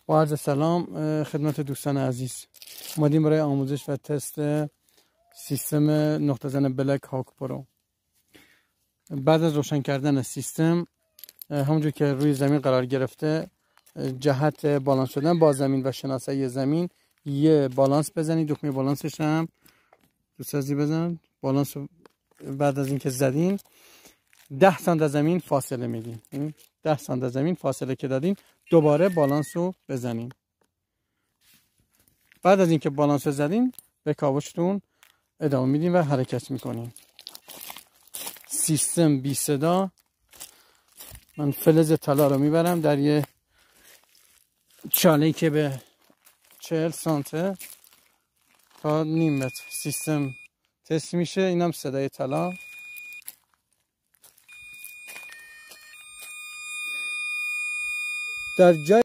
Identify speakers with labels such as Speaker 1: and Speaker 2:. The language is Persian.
Speaker 1: با عرض سلام خدمت دوستان عزیز. اومدیم برای آموزش و تست سیستم نقطه زن بلک هاک پرو. بعد از روشن کردن سیستم، همونجور که روی زمین قرار گرفته، جهت بالانس شدن با زمین و شناسایی زمین یه بالانس بزنید. دکمه بالانسش هم دوست عزیز بزن. بالانس بعد از اینکه زدین 10 سانت از زمین فاصله میدین. 10 سانت از زمین فاصله که دادین دوباره بالانس رو بزنین. بعد از اینکه بالانس رو زدین به کاوشتون ادامه میدین و حرکت میکنین. سیستم بی صدا. من فلز طلا رو میبرم در یه چاله که به 40 سانته تا نیم متر سیستم تست میشه. اینم صدای طلا. در جای